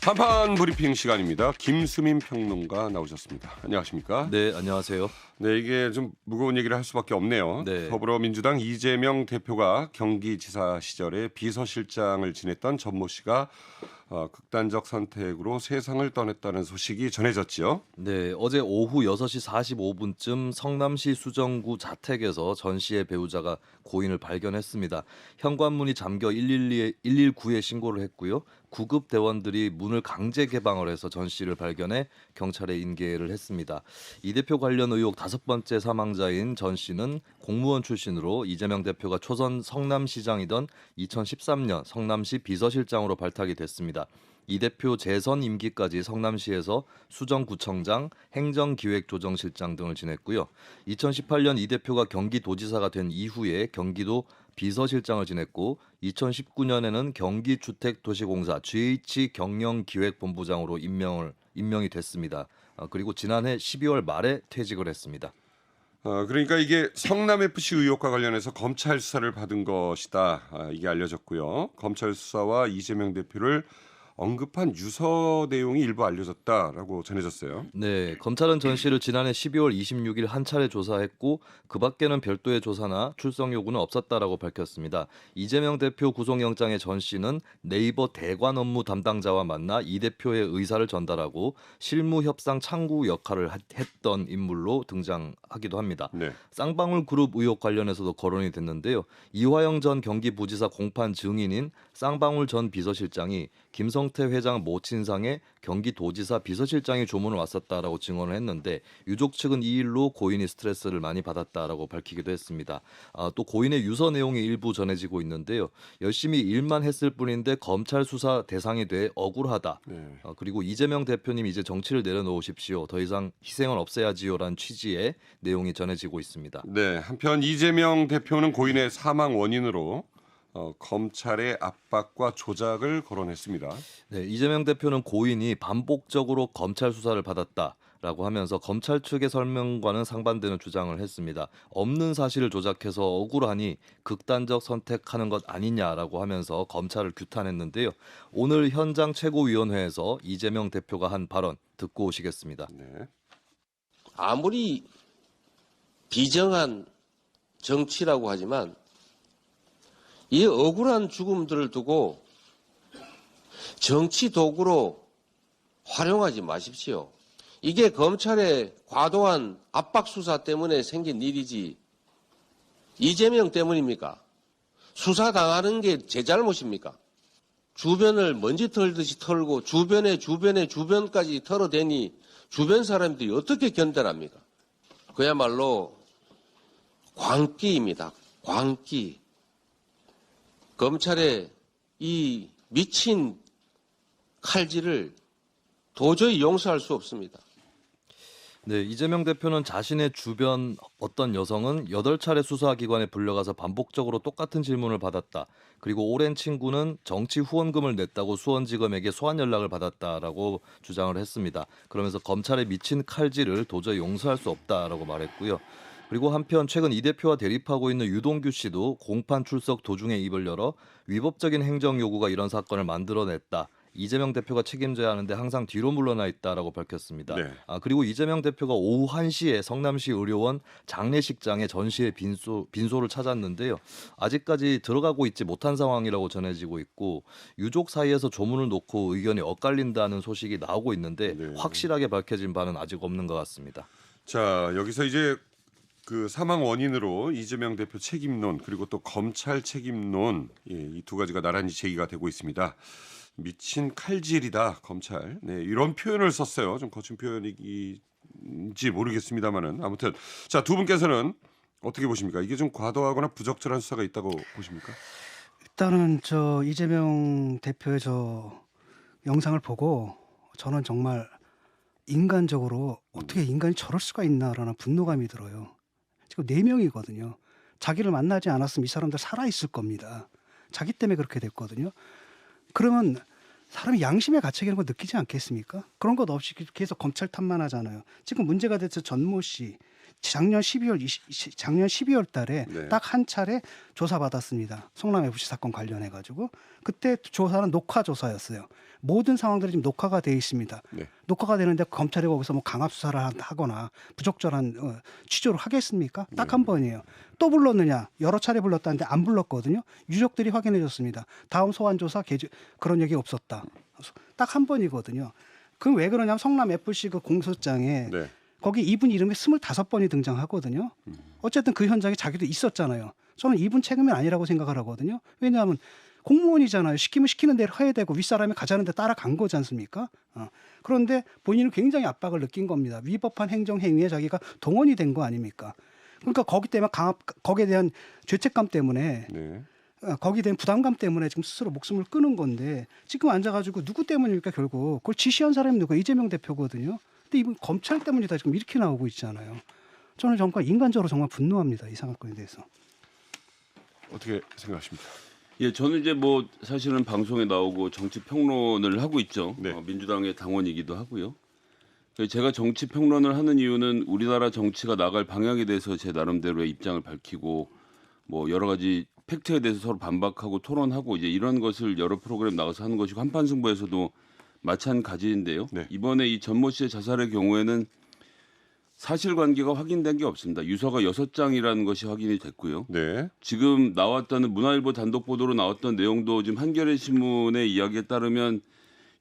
한판 브리핑 시간입니다. 김수민 평론가 나오셨습니다. 안녕하십니까? 네, 안녕하세요. 네, 이게 좀 무거운 얘기를 할 수밖에 없네요. 네. 더불어민주당 이재명 대표가 경기지사 시절에 비서실장을 지냈던 전모 씨가 극단적 선택으로 세상을 떠났다는 소식이 전해졌지요. 네, 어제 오후 6시 45분쯤 성남시 수정구 자택에서 전 씨의 배우자가 고인을 발견했습니다. 현관문이 잠겨 119에 신고를 했고요. 구급 대원들이 문을 강제 개방을 해서 전 씨를 발견해 경찰에 인계를 했습니다. 이 대표 관련 의혹 5번째 사망자인 전 씨는 공무원 출신으로 이재명 대표가 초선 성남시장이던 2013년 성남시 비서실장으로 발탁이 됐습니다. 이 대표 재선 임기까지 성남시에서 수정구청장, 행정기획조정실장 등을 지냈고요. 2018년 이 대표가 경기도지사가 된 이후에 경기도 비서실장을 지냈고 2019년에는 경기주택도시공사 GH경영기획본부장으로 임명이 됐습니다. 그리고 지난해 12월 말에 퇴직을 했습니다. 그러니까 이게 성남FC 의혹과 관련해서 검찰 수사를 받은 것이다. 이게 알려졌고요. 검찰 수사와 이재명 대표를 언급한 유서 내용이 일부 알려졌다라고 전해졌어요. 네, 검찰은 전 씨를 지난해 12월 26일 한 차례 조사했고 그 밖에는 별도의 조사나 출석 요구는 없었다라고 밝혔습니다. 이재명 대표 구속영장의 전 씨는 네이버 대관 업무 담당자와 만나 이 대표의 의사를 전달하고 실무 협상 창구 역할을 했던 인물로 등장하기도 합니다. 네. 쌍방울 그룹 의혹 관련해서도 거론이 됐는데요. 이화영 전 경기부지사 공판 증인인 쌍방울 전 비서실장이 김성태 회장 모친상에 경기도지사 비서실장이 조문을 왔었다라고 증언을 했는데 유족 측은 이 일로 고인이 스트레스를 많이 받았다라고 밝히기도 했습니다. 또 고인의 유서 내용이 일부 전해지고 있는데요. 열심히 일만 했을 뿐인데 검찰 수사 대상이 돼 억울하다. 네. 그리고 이재명 대표님 이제 정치를 내려놓으십시오. 더 이상 희생은 없애야지요라는 취지의 내용이 전해지고 있습니다. 네. 한편 이재명 대표는 고인의 사망 원인으로 검찰의 압박과 조작을 거론했습니다. 네, 이재명 대표는 고인이 반복적으로 검찰 수사를 받았다라고 하면서 검찰 측의 설명과는 상반되는 주장을 했습니다. 없는 사실을 조작해서 억울하니 극단적 선택하는 것 아니냐라고 하면서 검찰을 규탄했는데요. 오늘 현장 최고위원회에서 이재명 대표가 한 발언 듣고 오시겠습니다. 네. 아무리 비정한 정치라고 하지만 이 억울한 죽음들을 두고 정치 도구로 활용하지 마십시오. 이게 검찰의 과도한 압박 수사 때문에 생긴 일이지 이재명 때문입니까? 수사 당하는 게 제 잘못입니까? 주변을 먼지 털듯이 털고 주변까지 털어대니 주변 사람들이 어떻게 견뎌합니까? 그야말로 광기입니다. 광기. 검찰의 이 미친 칼질을 도저히 용서할 수 없습니다. 네, 이재명 대표는 자신의 주변 어떤 여성은 8차례 수사기관에 불려가서 반복적으로 똑같은 질문을 받았다. 그리고 오랜 친구는 정치 후원금을 냈다고 수원지검에게 소환 연락을 받았다라고 주장을 했습니다. 그러면서 검찰의 미친 칼질을 도저히 용서할 수 없다라고 말했고요. 그리고 한편 최근 이 대표와 대립하고 있는 유동규 씨도 공판 출석 도중에 입을 열어 위법적인 행정 요구가 이런 사건을 만들어냈다. 이재명 대표가 책임져야 하는데 항상 뒤로 물러나 있다라고 밝혔습니다. 네. 그리고 이재명 대표가 오후 1시에 성남시 의료원 장례식장에 전 씨의 빈소를 찾았는데요. 아직까지 들어가고 있지 못한 상황이라고 전해지고 있고 유족 사이에서 조문을 놓고 의견이 엇갈린다는 소식이 나오고 있는데 네. 확실하게 밝혀진 바는 아직 없는 것 같습니다. 자, 여기서 이제 그 사망 원인으로 이재명 대표 책임론 그리고 또 검찰 책임론 이 두 가지가 나란히 제기가 되고 있습니다. 미친 칼질이다 검찰. 네, 이런 표현을 썼어요. 좀 거친 표현인지 모르겠습니다만은 아무튼 자, 두 분께서는 어떻게 보십니까? 이게 좀 과도하거나 부적절한 수사가 있다고 보십니까? 일단은 저 이재명 대표의 저 영상을 보고 저는 정말 인간적으로 어떻게 인간이 저럴 수가 있나라는 분노감이 들어요. 지금 4명이거든요. 자기를 만나지 않았으면 이 사람들 살아있을 겁니다. 자기 때문에 그렇게 됐거든요. 그러면 사람이 양심의 가책이라는 걸 느끼지 않겠습니까? 그런 것 없이 계속 검찰 탓만 하잖아요. 지금 문제가 됐죠. 전모 씨. 작년 12월 달에 네. 딱 한 차례 조사받았습니다. 성남 FC 사건 관련해 가지고 그때 조사는 녹화 조사였어요. 모든 상황들이 지금 녹화가 돼 있습니다. 네. 녹화가 되는데 검찰이 거기서 뭐 강압 수사를 하거나 부적절한 취조를 하겠습니까? 딱 한 번이에요. 또 불렀느냐? 여러 차례 불렀다는데 안 불렀거든요. 유족들이 확인해 줬습니다. 다음 소환 조사 그런 얘기 없었다. 딱 한 번이거든요. 그럼 왜 그러냐면 성남 FC 그 공소장에 네. 거기 이분 이름이 25번이 등장하거든요. 어쨌든 그 현장에 자기도 있었잖아요. 저는 이분 책임이 아니라고 생각을 하거든요. 왜냐하면 공무원이잖아요. 시키면 시키는 대로 해야 되고 윗사람이 가자는데 따라간 거지 않습니까? 그런데 본인은 굉장히 압박을 느낀 겁니다. 위법한 행정 행위에 자기가 동원이 된 거 아닙니까? 그러니까 거기 때문에 거기에 대한 죄책감 때문에 네. 거기에 대한 부담감 때문에 지금 스스로 목숨을 끊은 건데 지금 앉아가지고 누구 때문입니까 결국 그걸 지시한 사람이 누가 이재명 대표거든요. 근데 이분 검찰 때문이다 지금 이렇게 나오고 있잖아요. 저는 정말 인간적으로 정말 분노합니다. 이 사건에 대해서. 어떻게 생각하십니까? 예, 저는 이제 뭐 사실은 방송에 나오고 정치 평론을 하고 있죠. 네. 민주당의 당원이기도 하고요. 제가 정치 평론을 하는 이유는 우리나라 정치가 나갈 방향에 대해서 제 나름대로의 입장을 밝히고 뭐 여러 가지 팩트에 대해서 서로 반박하고 토론하고 이제 이런 것을 여러 프로그램 나가서 하는 것이고 한판 승부에서도 마찬가지인데요. 네. 이번에 이 전모 씨의 자살의 경우에는 사실관계가 확인된 게 없습니다. 유서가 6장이라는 것이 확인이 됐고요. 네. 지금 나왔다는 문화일보 단독 보도로 나왔던 내용도 지금 한겨레 신문의 이야기에 따르면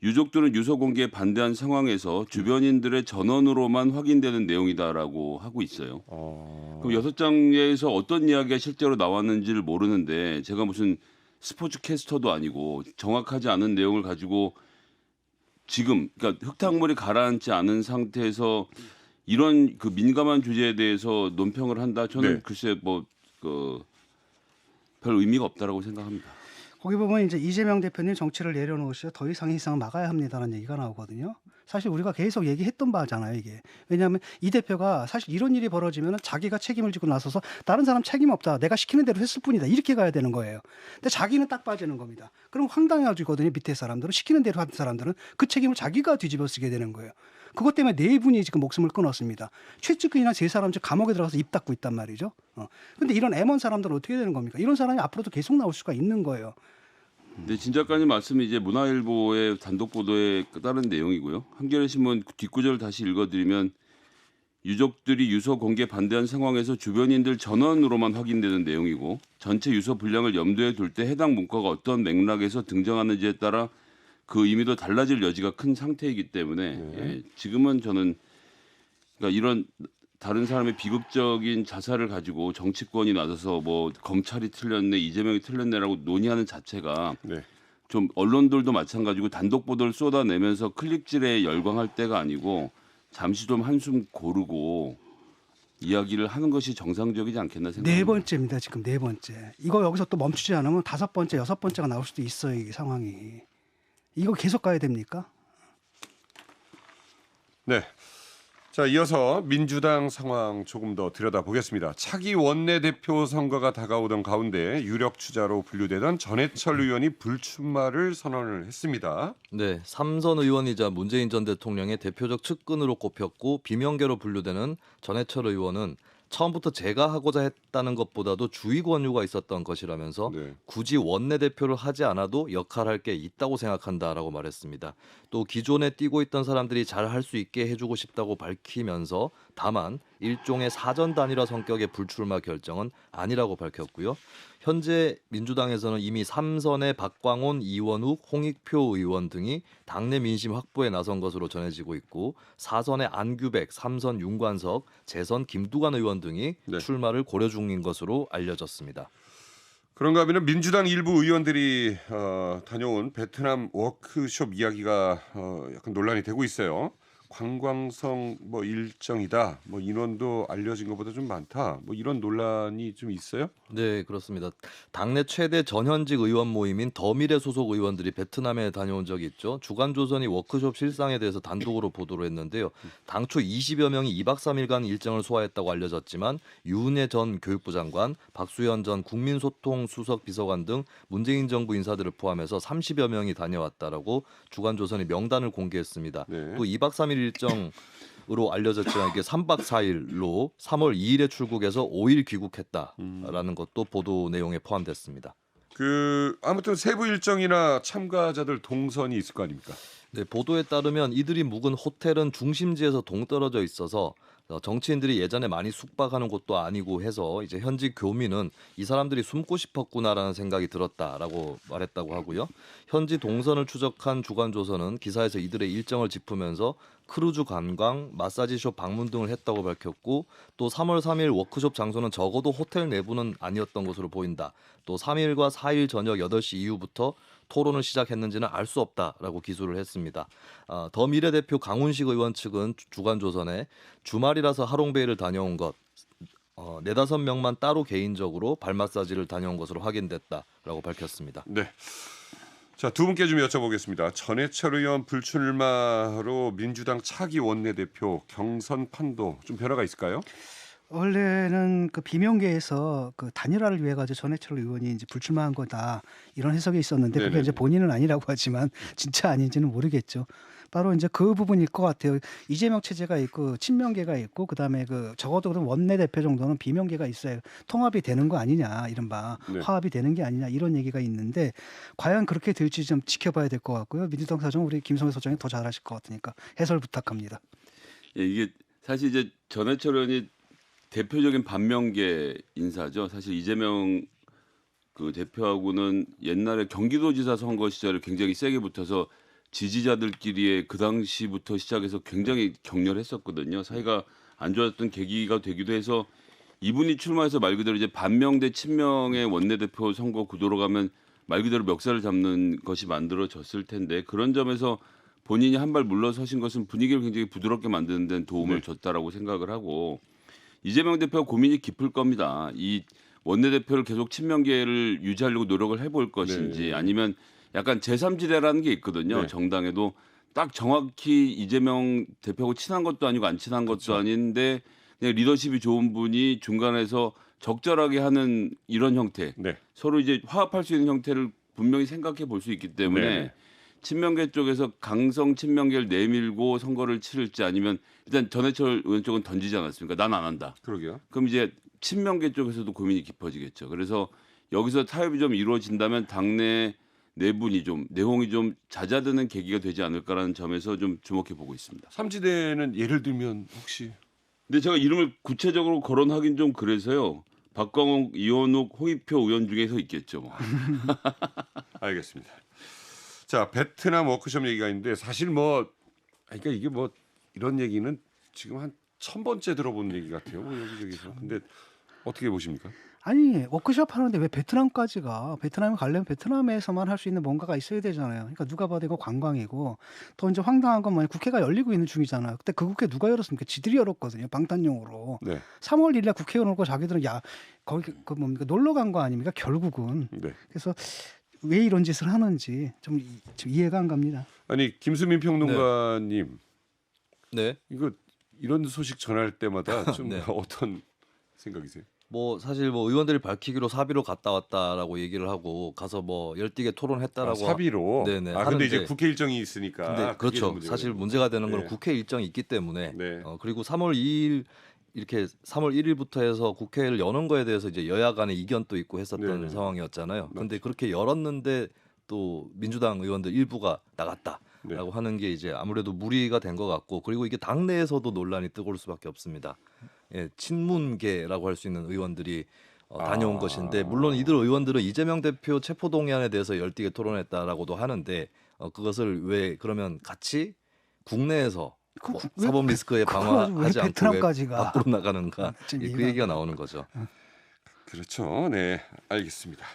유족들은 유서 공개에 반대한 상황에서 주변인들의 전원으로만 확인되는 내용이다라고 하고 있어요. 그럼 6장에서 어떤 이야기가 실제로 나왔는지를 모르는데 제가 무슨 스포츠 캐스터도 아니고 정확하지 않은 내용을 가지고 지금 그러니까 흙탕물이 가라앉지 않은 상태에서 이런 그 민감한 주제에 대해서 논평을 한다. 저는 네. 글쎄 뭐 별 의미가 없다라고 생각합니다. 거기 보면 이제 이재명 대표님 정치를 내려놓으시어 더 이상 희생을 막아야 합니다라는 얘기가 나오거든요. 사실 우리가 계속 얘기했던 바잖아요, 이게. 왜냐하면 이 대표가 사실 이런 일이 벌어지면 자기가 책임을 지고 나서서 다른 사람 책임 없다. 내가 시키는 대로 했을 뿐이다. 이렇게 가야 되는 거예요. 근데 자기는 딱 빠지는 겁니다. 그럼 황당해지거든요. 밑에 사람들은 시키는 대로 하는 사람들은 그 책임을 자기가 뒤집어 쓰게 되는 거예요. 그것 때문에 4분이 지금 목숨을 끊었습니다. 최측근이나 3사람 지금 감옥에 들어가서 입 닫고 있단 말이죠. 근데 이런 애먼 사람들은 어떻게 되는 겁니까? 이런 사람이 앞으로도 계속 나올 수가 있는 거예요. 네, 진 작가님 말씀이 이제 문화일보의 단독 보도에 따른 내용이고요. 한겨레 신문 뒷구절을 다시 읽어드리면 유족들이 유서 공개 반대한 상황에서 주변인들 전원으로만 확인되는 내용이고 전체 유서 분량을 염두에 둘 때 해당 문과가 어떤 맥락에서 등장하는지에 따라 그 의미도 달라질 여지가 큰 상태이기 때문에 예, 지금은 저는 그러니까 이런 다른 사람의 비극적인 자살을 가지고 정치권이 나서서 뭐 검찰이 틀렸네, 이재명이 틀렸네라고 논의하는 자체가 네. 좀 언론들도 마찬가지고 단독 보도를 쏟아내면서 클릭질에 열광할 때가 아니고 잠시 좀 한숨 고르고 이야기를 하는 것이 정상적이지 않겠나 생각합니다. 4번째입니다. 지금 4번째. 이거 여기서 또 멈추지 않으면 5번째, 6번째가 나올 수도 있어요. 이 상황이. 이거 계속 가야 됩니까? 네. 자, 이어서 민주당 상황 조금 더 들여다보겠습니다. 차기 원내대표 선거가 다가오던 가운데 유력 주자로 분류되던 전해철 의원이 불출마를 선언을 했습니다. 네, 3선 의원이자 문재인 전 대통령의 대표적 측근으로 꼽혔고 비명계로 분류되는 전해철 의원은 처음부터 제가 하고자 했다는 것보다도 주의 권유가 있었던 것이라면서 네. 굳이 원내대표를 하지 않아도 역할할 게 있다고 생각한다라고 말했습니다. 또 기존에 뛰고 있던 사람들이 잘 할 수 있게 해주고 싶다고 밝히면서 다만 일종의 사전 단일화 성격의 불출마 결정은 아니라고 밝혔고요. 현재 민주당에서는 이미 3선의 박광온, 이원욱, 홍익표 의원 등이 당내 민심 확보에 나선 것으로 전해지고 있고 4선의 안규백, 3선 윤관석, 재선 김두관 의원 등이 네. 출마를 고려 중인 것으로 알려졌습니다. 그런가 하면 민주당 일부 의원들이 다녀온 베트남 워크숍 이야기가 약간 논란이 되고 있어요. 관광성 뭐 일정이다. 뭐 인원도 알려진 것보다 좀 많다. 뭐 이런 논란이 좀 있어요? 네, 그렇습니다. 당내 최대 전현직 의원 모임인 더미래 소속 의원들이 베트남에 다녀온 적이 있죠. 주간조선이 워크숍 실상에 대해서 단독으로 보도를 했는데요. 당초 20여 명이 2박 3일간 일정을 소화했다고 알려졌지만 유은혜 전 교육부 장관, 박수현 전 국민소통 수석 비서관 등 문재인 정부 인사들을 포함해서 30여 명이 다녀왔다라고 주간조선이 명단을 공개했습니다. 네. 또 2박 3일 3일 일정으로 알려졌지만 이게 3박 4일로 3월 2일에 출국해서 5일 귀국했다라는 것도 보도 내용에 포함됐습니다. 아무튼 세부 일정이나 참가자들 동선이 있을 거 아닙니까? 네, 보도에 따르면 이들이 묵은 호텔은 중심지에서 동떨어져 있어서 정치인들이 예전에 많이 숙박하는 곳도 아니고 해서 이제 현지 교민은 이 사람들이 숨고 싶었구나라는 생각이 들었다라고 말했다고 하고요. 현지 동선을 추적한 주간조선은 기사에서 이들의 일정을 짚으면서 크루즈 관광, 마사지숍 방문 등을 했다고 밝혔고 또 3월 3일 워크숍 장소는 적어도 호텔 내부는 아니었던 것으로 보인다. 또 3일과 4일 저녁 8시 이후부터 토론을 시작했는지는 알 수 없다라고 기술을 했습니다. 더 미래대표 강훈식 의원 측은 주간조선에 주말이라서 하롱베이를 다녀온 것 4-5명만 따로 개인적으로 발 마사지를 다녀온 것으로 확인됐다라고 밝혔습니다. 네. 자, 두 분께 좀 여쭤보겠습니다. 전해철 의원 불출마로 민주당 차기 원내대표 경선 판도 좀 변화가 있을까요? 원래는 그 비명계에서 그 단일화를 위해 가지고 전해철 의원이 이제 불출마한 거다 이런 해석이 있었는데 그게 네네네. 이제 본인은 아니라고 하지만 진짜 아닌지는 모르겠죠. 바로 이제 그 부분일 것 같아요. 이재명 체제가 있고 친명계가 있고 그다음에 그 적어도 그럼 원내대표 정도는 비명계가 있어야 통합이 되는 거 아니냐 이른바 네. 화합이 되는 게 아니냐 이런 얘기가 있는데 과연 그렇게 될지 좀 지켜봐야 될 것 같고요. 민주당 사정 우리 김성회 소장이 더 잘하실 것 같으니까 해설 부탁합니다. 예, 이게 사실 이제 전해철 의원이 대표적인 반명계 인사죠. 사실 이재명 그 대표하고는 옛날에 경기도지사 선거 시절에 굉장히 세게 붙어서 지지자들끼리의 그 당시부터 시작해서 굉장히 격렬했었거든요. 사이가 안 좋았던 계기가 되기도 해서 이분이 출마해서 말 그대로 이제 반명 대 친명의 원내대표 선거 구도로 가면 말 그대로 멱살을 잡는 것이 만들어졌을 텐데 그런 점에서 본인이 한 발 물러서신 것은 분위기를 굉장히 부드럽게 만드는 데는 도움을 네. 줬다라고 생각을 하고 이재명 대표가 고민이 깊을 겁니다. 이 원내대표를 계속 친명계를 유지하려고 노력을 해볼 것인지 네. 아니면 약간 제3지대라는 게 있거든요. 네. 정당에도 딱 정확히 이재명 대표하고 친한 것도 아니고 안 친한 것도 그렇죠. 아닌데 그냥 리더십이 좋은 분이 중간에서 적절하게 하는 이런 형태 네. 서로 이제 화합할 수 있는 형태를 분명히 생각해 볼 수 있기 때문에 네. 친명계 쪽에서 강성 친명계를 내밀고 선거를 치를지 아니면 일단 전해철 의원 쪽은 던지지 않았습니까? 난 안 한다. 그러게요. 그럼 이제 친명계 쪽에서도 고민이 깊어지겠죠. 그래서 여기서 타협이 좀 이루어진다면 당내 내분이 좀 내홍이 좀 잦아드는 계기가 되지 않을까라는 점에서 좀 주목해 보고 있습니다. 삼지대는 예를 들면 혹시 근데 제가 이름을 구체적으로 거론하긴 좀 그래서요. 박광욱, 이원욱, 홍익표 의원 중에서 있겠죠. 뭐. 알겠습니다. 자, 베트남 워크숍 얘기가 있는데 사실 뭐 그러니까 이게 뭐 이런 얘기는 지금 한 1000번째 들어본 얘기 같아요. 뭐 여기저기서. 근데 어떻게 보십니까? 아니 워크숍 하는데 왜 베트남까지 가? 베트남에 가려면 베트남에서만 할 수 있는 뭔가가 있어야 되잖아요. 그러니까 누가 봐도 이거 관광이고 더 이제 황당한 건 뭐냐 국회가 열리고 있는 중이잖아요. 그때 그 국회 누가 열었습니까? 지들이 열었거든요. 방탄용으로. 네. 3월 1일에 국회 열어놓고 자기들은 야 거기 그 뭡니까 놀러 간 거 아닙니까? 결국은. 네. 그래서 왜 이런 짓을 하는지 좀 이해가 안 갑니다. 아니 김수민 평론가님 네. 이거 이런 소식 전할 때마다 좀 네. 어떤 생각이세요? 뭐 사실 뭐 의원들이 밝히기로 사비로 갔다 왔다라고 얘기를 하고 가서 뭐 열띠게 토론했다라고 사비로. 네네, 근데 이제 하는데 국회 일정이 있으니까. 근데 그게 그렇죠. 좀 문제가 사실 되는 문제가 되는 거죠. 건 네. 국회 일정이 있기 때문에 네. 그리고 3월 2일 이렇게 3월 1일부터 해서 국회를 여는 거에 대해서 이제 여야 간의 이견도 있고 했었던 네네. 상황이었잖아요. 근데 그렇게 열었는데 또 민주당 의원들 일부가 나갔다라고 네. 하는 게 이제 아무래도 무리가 된 것 같고 그리고 이게 당내에서도 논란이 뜨거울 수밖에 없습니다. 예, 친문계라고 할 수 있는 의원들이 다녀온 것인데 물론 이들 의원들은 이재명 대표 체포동의안에 대해서 열띠게 토론했다라고도 하는데 그것을 왜 그러면 같이 국내에서 뭐 왜 사법 리스크에 그걸 방어하지 왜 않고 왜 베트남까지 가? 밖으로 나가는가 좀 그 이해가 얘기가 안 나오는 거죠. 그렇죠. 네, 알겠습니다.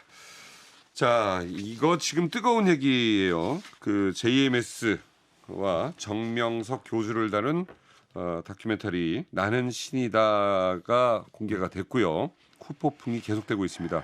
자, 이거 지금 뜨거운 얘기예요. 그 JMS와 정명석 교수를 다룬 다큐멘터리 나는 신이다가 공개가 됐고요. 후폭풍이 계속되고 있습니다.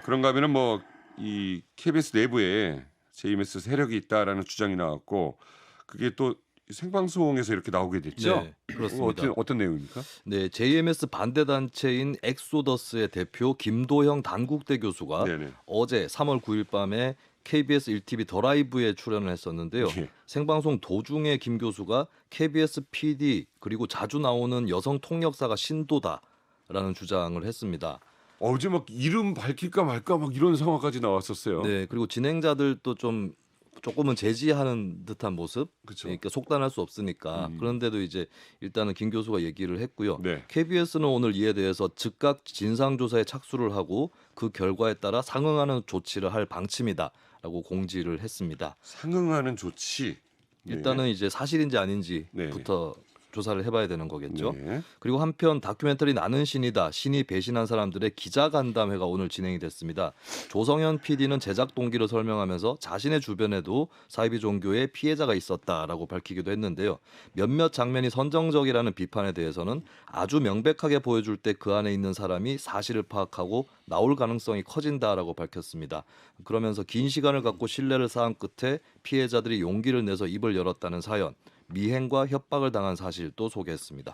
그런가 하면은 뭐 이 KBS 내부에 JMS 세력이 있다라는 주장이 나왔고 그게 또 생방송에서 이렇게 나오게 됐죠. 네, 그렇습니다. 어떤 내용입니까? 네, JMS 반대 단체인 엑소더스의 대표 김도형 단국대 교수가 네네. 어제 3월 9일 밤에 KBS 1TV 더 라이브에 출연을 했었는데요. 예. 생방송 도중에 김 교수가 KBS PD 그리고 자주 나오는 여성 통역사가 신도다라는 주장을 했습니다. 어제 막 이름 밝힐까 말까 막 이런 상황까지 나왔었어요. 네, 그리고 진행자들도 좀 조금은 제지하는 듯한 모습. 그렇죠. 그러니까 속단할 수 없으니까. 그런데도 이제 일단은 김 교수가 얘기를 했고요. 네. KBS는 오늘 이에 대해서 즉각 진상 조사에 착수를 하고 그 결과에 따라 상응하는 조치를 할 방침이다라고 공지를 했습니다. 상응하는 조치. 일단은 이제 사실인지 아닌지부터 조사를 해봐야 되는 거겠죠. 네. 그리고 한편 다큐멘터리 나는 신이다. 신이 배신한 사람들의 기자간담회가 오늘 진행이 됐습니다. 조성현 PD는 제작 동기를 설명하면서 자신의 주변에도 사이비 종교의 피해자가 있었다라고 밝히기도 했는데요. 몇몇 장면이 선정적이라는 비판에 대해서는 아주 명백하게 보여줄 때 그 안에 있는 사람이 사실을 파악하고 나올 가능성이 커진다라고 밝혔습니다. 그러면서 긴 시간을 갖고 신뢰를 쌓은 끝에 피해자들이 용기를 내서 입을 열었다는 사연, 미행과 협박을 당한 사실도 소개했습니다.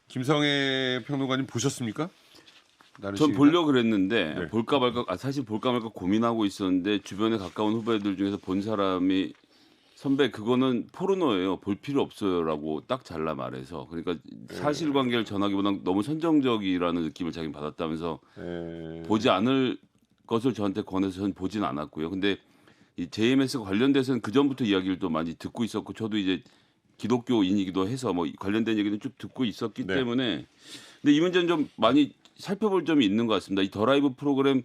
김성애 평론가님 보셨습니까? 나는 전 시민이다? 보려고 그랬는데 네. 볼까 말까 사실 볼까 말까 고민하고 있었는데 주변에 가까운 후배들 중에서 본 사람이 선배 그거는 포르노예요. 볼 필요 없어요라고 딱 잘라 말해서 그러니까 사실관계를 전하기보다는 너무 선정적이라는 느낌을 자기는 받았다면서 보지 않을 것을 저한테 권해서 전 보진 않았고요. 근데 이 JMS가 관련돼서는 그 전부터 이야기를 또 많이 듣고 있었고 저도 이제 기독교인이기도 해서 뭐 관련된 얘기는 쭉 듣고 있었기 네. 때문에 근데 이 문제는 좀 많이 살펴볼 점이 있는 것 같습니다. 이 더 라이브 프로그램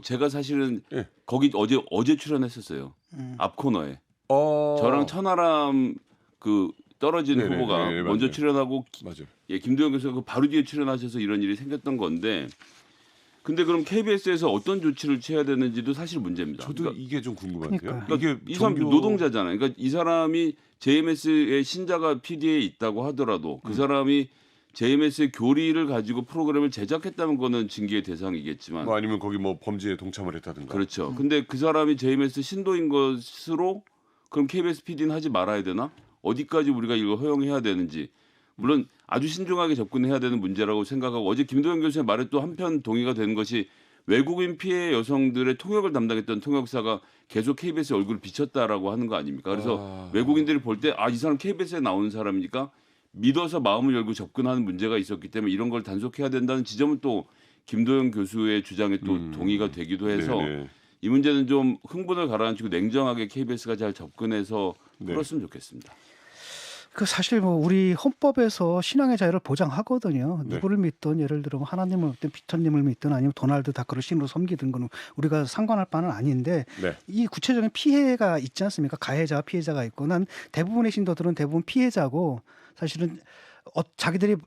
제가 사실은 예. 거기 어제 출연했었어요. 앞 코너에 어. 저랑 천하람 그 떨어진 네네, 후보가 네, 먼저 맞아요. 출연하고 맞아요. 김도영 교수가 그 바로 뒤에 출연하셔서 이런 일이 생겼던 건데 근데 그럼 KBS에서 어떤 조치를 취해야 되는지도 사실 문제입니다. 저도 그러니까 이게 좀 궁금한데요. 그러니까요. 이게 이 사람 노동자잖아요. 그러니까 이 사람이 JMS의 신자가 PD에 있다고 하더라도 그 사람이 JMS의 교리를 가지고 프로그램을 제작했다는 거는 징계의 대상이겠지만 뭐 아니면 거기 뭐 범죄에 동참을 했다든가. 그렇죠. 근데 그 사람이 JMS 신도인 것으로 그럼 KBS PD는 하지 말아야 되나? 어디까지 우리가 이걸 허용해야 되는지 물론 아주 신중하게 접근해야 되는 문제라고 생각하고 어제 김도영 교수의 말에 또 한편 동의가 되는 것이 외국인 피해 여성들의 통역을 담당했던 통역사가 계속 KBS에 얼굴을 비쳤다라고 하는 거 아닙니까? 그래서 외국인들이 볼 때 이 사람 KBS에 나오는 사람이니까 믿어서 마음을 열고 접근하는 문제가 있었기 때문에 이런 걸 단속해야 된다는 지점은 또 김도영 교수의 주장에 또 동의가 되기도 해서 네네. 이 문제는 좀 흥분을 가라앉히고 냉정하게 KBS가 잘 접근해서 풀었으면 좋겠습니다. 그 사실 뭐 우리 헌법에서 신앙의 자유를 보장하거든요. 네. 누구를 믿든 예를 들어 뭐 하나님을 믿든 피터님을 믿든 아니면 도널드 다크를 신으로 섬기든 거는 우리가 상관할 바는 아닌데 네. 이 구체적인 피해가 있지 않습니까? 가해자와 피해자가 있고 난 대부분의 신도들은 대부분 피해자고 사실은 자기들이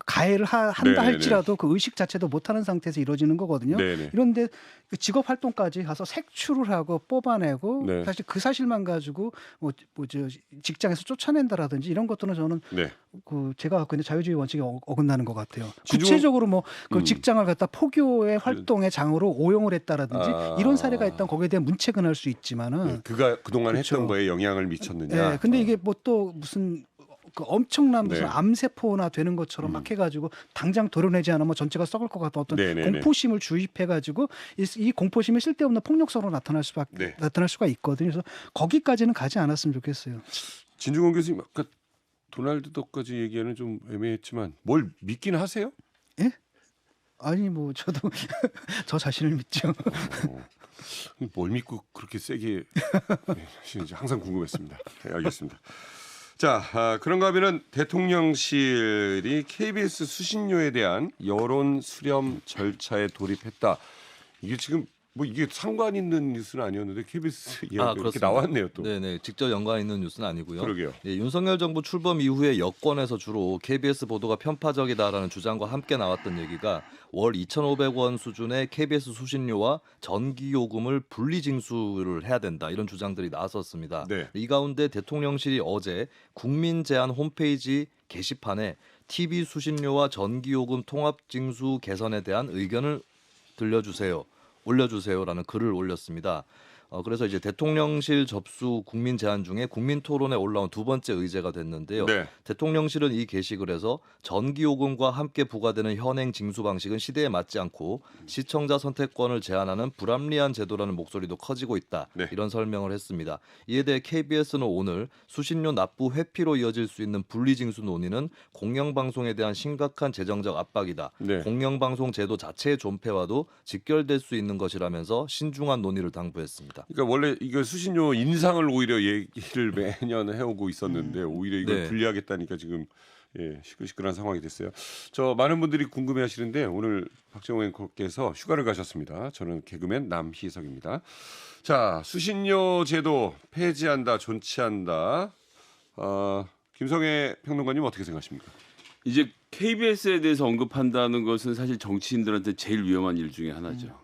가해를 한다 네네네. 할지라도 그 의식 자체도 못하는 상태에서 이루어지는 거거든요. 네네. 이런데 그 직업 활동까지 가서 색출을 하고 뽑아내고 네. 사실 그 사실만 가지고 저 직장에서 쫓아낸다라든지 이런 것들은 저는 네. 그 제가 갖고 있는 자유주의 원칙에 어긋나는 것 같아요. 진중- 구체적으로 뭐 그 직장을 갖다 포교의 활동의 장으로 오용을 했다라든지 아. 이런 사례가 있다면 거기에 대한 문책은 할 수 있지만은 그가 그동안 그렇죠. 했던 거에 영향을 미쳤느냐. 예, 근데 이게 뭐 또 무슨 그 엄청난 무슨 네. 암세포나 되는 것처럼 막 해가지고 당장 도려내지 않으면 전체가 썩을 것 같은 어떤 네네네. 공포심을 주입해가지고 이 공포심이 쓸데없는 폭력성으로 나타날 수가 있거든요. 그래서 거기까지는 가지 않았으면 좋겠어요. 진중권 교수님 아까 도널드 덕까지 얘기하는 좀 애매했지만 뭘 믿긴 하세요? 아니 뭐 저도 저 자신을 믿죠. 뭘 믿고 그렇게 세게 하시는지 항상 궁금했습니다. 네, 알겠습니다. 자, 그런가 하면은 대통령실이 KBS 수신료에 대한 여론 수렴 절차에 돌입했다. 이게 지금 뭐 이게 상관 있는 뉴스는 아니었는데 KBS 이야기가 이렇게 그렇습니다. 나왔네요 또. 네네, 직접 연관 있는 뉴스는 아니고요. 그러게요. 예, 윤석열 정부 출범 이후에 여권에서 주로 KBS 보도가 편파적이다라는 주장과 함께 나왔던 얘기가 월 2,500원 수준의 KBS 수신료와 전기요금을 분리징수를 해야 된다 이런 주장들이 나왔었습니다. 네. 이 가운데 대통령실이 어제 국민제안 홈페이지 게시판에 TV 수신료와 전기요금 통합징수 개선에 대한 의견을 올려주세요라는 글을 올렸습니다. 그래서 이제 대통령실 접수 국민 제안 중에 국민 토론에 올라온 두 번째 의제가 됐는데요. 네. 대통령실은 이 게시글에서 전기요금과 함께 부과되는 현행 징수 방식은 시대에 맞지 않고 시청자 선택권을 제한하는 불합리한 제도라는 목소리도 커지고 있다. 네. 이런 설명을 했습니다. 이에 대해 KBS는 오늘 수신료 납부 회피로 이어질 수 있는 분리징수 논의는 공영방송에 대한 심각한 재정적 압박이다. 네. 공영방송 제도 자체의 존폐와도 직결될 수 있는 것이라면서 신중한 논의를 당부했습니다. 그러니까 원래 이거 수신료 인상을 오히려 얘기를 매년 해오고 있었는데 오히려 이걸 네. 분리하겠다니까 지금 시끌시끌한 상황이 됐어요. 저 많은 분들이 궁금해하시는데 오늘 박정호 앵커께서 휴가를 가셨습니다. 저는 개그맨 남희석입니다. 자, 수신료 제도 폐지한다, 존치한다. 김성애 평론가님 어떻게 생각하십니까? 이제 KBS에 대해서 언급한다는 것은 사실 정치인들한테 제일 위험한 일 중에 하나죠.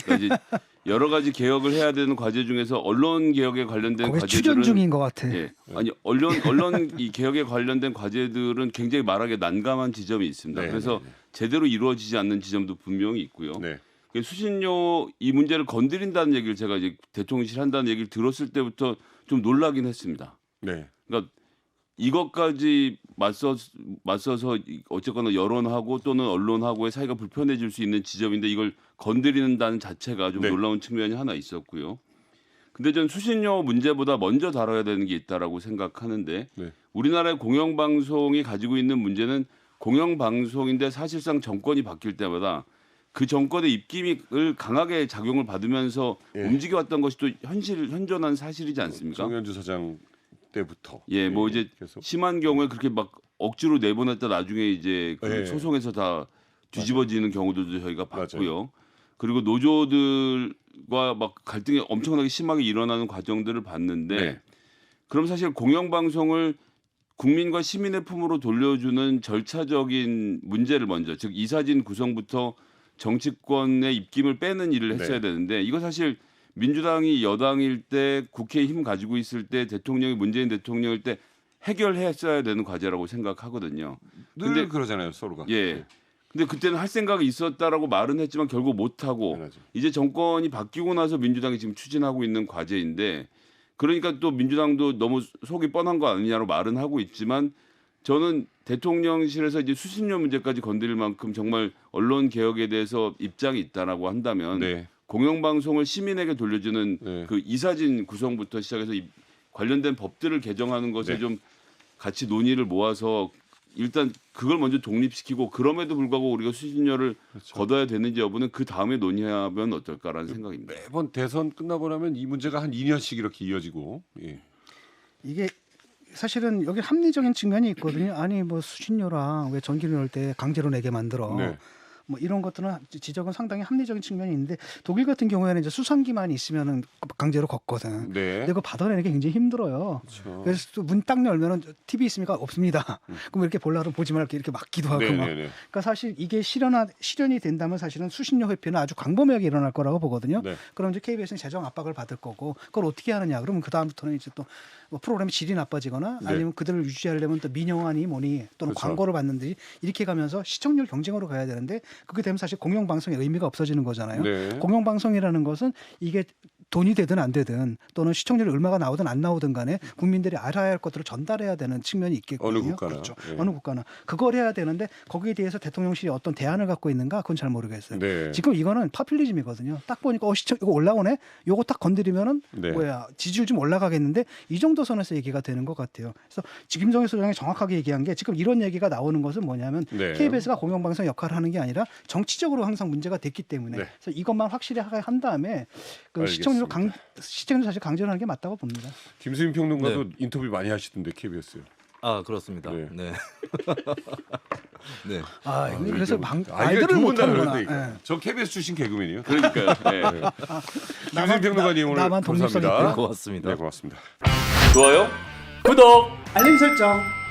그러니까 이제 여러 가지 개혁을 해야 되는 과제 중에서 언론 개혁에 관련된 거기 과제들은 추전 중인 것 같아. 예. 아니 언론 이 개혁에 관련된 과제들은 굉장히 말하기 난감한 지점이 있습니다. 네, 그래서 네, 네. 제대로 이루어지지 않는 지점도 분명히 있고요. 네. 수신료 이 문제를 건드린다는 얘기를 제가 이제 대통령실 한다는 얘기를 들었을 때부터 좀 놀라긴 했습니다. 네. 그러니까 이것까지 맞서서 어쨌거나 여론하고 또는 언론하고의 사이가 불편해질 수 있는 지점인데 이걸 건드린다는 자체가 좀 네. 놀라운 측면이 하나 있었고요. 근데 전 수신료 문제보다 먼저 다뤄야 되는 게 있다라고 생각하는데 네. 우리나라의 공영방송이 가지고 있는 문제는 공영방송인데 사실상 정권이 바뀔 때마다 그 정권의 입김을 강하게 작용을 받으면서 예. 움직여왔던 것이 또 현존한 사실이지 않습니까? 정현주 사장 때부터 예, 뭐 이제 계속 심한 경우에 그렇게 막 억지로 내보냈다 나중에 이제 그 예. 소송에서 다 뒤집어지는 경우도 저희가 맞아요. 봤고요. 그리고 노조들과 막 갈등이 엄청나게 심하게 일어나는 과정들을 봤는데 네. 그럼 사실 공영방송을 국민과 시민의 품으로 돌려주는 절차적인 문제를 먼저 즉 이사진 구성부터 정치권의 입김을 빼는 일을 했어야 네. 되는데 이거 사실 민주당이 여당일 때 국회에 힘 가지고 있을 때 대통령이 문재인 대통령일 때 해결했어야 되는 과제라고 생각하거든요. 늘 근데 그러잖아요, 서로가. 예. 근데 그때는 할 생각이 있었다라고 말은 했지만 결국 못 하고 당연하죠. 이제 정권이 바뀌고 나서 민주당이 지금 추진하고 있는 과제인데 그러니까 또 민주당도 너무 속이 뻔한 거 아니냐로 말은 하고 있지만 저는 대통령실에서 이제 수신료 문제까지 건드릴 만큼 정말 언론 개혁에 대해서 입장이 있다라고 한다면 네. 공영방송을 시민에게 돌려주는 네. 그 이사진 구성부터 시작해서 관련된 법들을 개정하는 것에 네. 좀 같이 논의를 모아서 일단 그걸 먼저 독립시키고 그럼에도 불구하고 우리가 수신료를 그렇죠. 걷어야 되는지 여부는 그 다음에 논의하면 어떨까라는 생각입니다. 매번 대선 끝나고 나면 이 문제가 한 2년씩 이렇게 이어지고. 예. 이게 사실은 여기 합리적인 측면이 있거든요. 아니 뭐 수신료랑 왜 전기료 넣을 때 강제로 내게 만들어. 네. 뭐 이런 것들은 지적은 상당히 합리적인 측면이 있는데 독일 같은 경우에는 이제 수상기만 있으면은 강제로 걷거든. 네. 근데 그거 받아내는 게 굉장히 힘들어요. 그렇죠. 그래서 또 문 딱 열면은 TV 있습니까? 없습니다. 그럼 이렇게 보려면 보지 말게 이렇게 막기도 하고 막. 네네네. 그러니까 사실 이게 실현이 된다면 사실은 수신료 회피는 아주 광범위하게 일어날 거라고 보거든요. 네. 그럼 이제 KBS는 재정 압박을 받을 거고 그걸 어떻게 하느냐? 그러면 그 다음부터는 이제 또 뭐 프로그램의 질이 나빠지거나 네. 아니면 그들을 유지하려면 또 민영화니 뭐니 또는 그렇죠. 광고를 받는지 이렇게 가면서 시청률 경쟁으로 가야 되는데 그게 되면 사실 공영방송의 의미가 없어지는 거잖아요. 네. 공영방송이라는 것은 이게 돈이 되든 안 되든 또는 시청률이 얼마가 나오든 안 나오든 간에 국민들이 알아야 할 것들을 전달해야 되는 측면이 있겠거든요. 어느 국가나. 그렇죠. 예. 어느 국가나. 그걸 해야 되는데 거기에 대해서 대통령실이 어떤 대안을 갖고 있는가 그건 잘 모르겠어요. 네. 지금 이거는 파퓰리즘이거든요. 딱 보니까 시청 이거 올라오네. 요거 딱 건드리면은 네. 지지율 좀 올라가겠는데 이 정도 선에서 얘기가 되는 것 같아요. 그래서 김정일 소장이 정확하게 얘기한 게 지금 이런 얘기가 나오는 것은 뭐냐면 네. KBS가 공영방송 역할을 하는 게 아니라 정치적으로 항상 문제가 됐기 때문에 네. 그래서 이것만 확실히 한 다음에 그 시청률 사실 강제로 하는 게 맞다고 봅니다. 김수민 평론가도 인터뷰 많이 하시던데 KBS요. 아 그렇습니다. 네. 네. 네. 그래서 아이들을 말들을 두분 다 못하는구나. 그런데 예. 저 KBS 출신 개그맨이에요. 그러니까요. 네. 김수민 평론가님 오늘 나만 독립성이 감사합니다. 있구나. 고맙습니다. 네, 고맙습니다. 좋아요. 구독 알림 설정.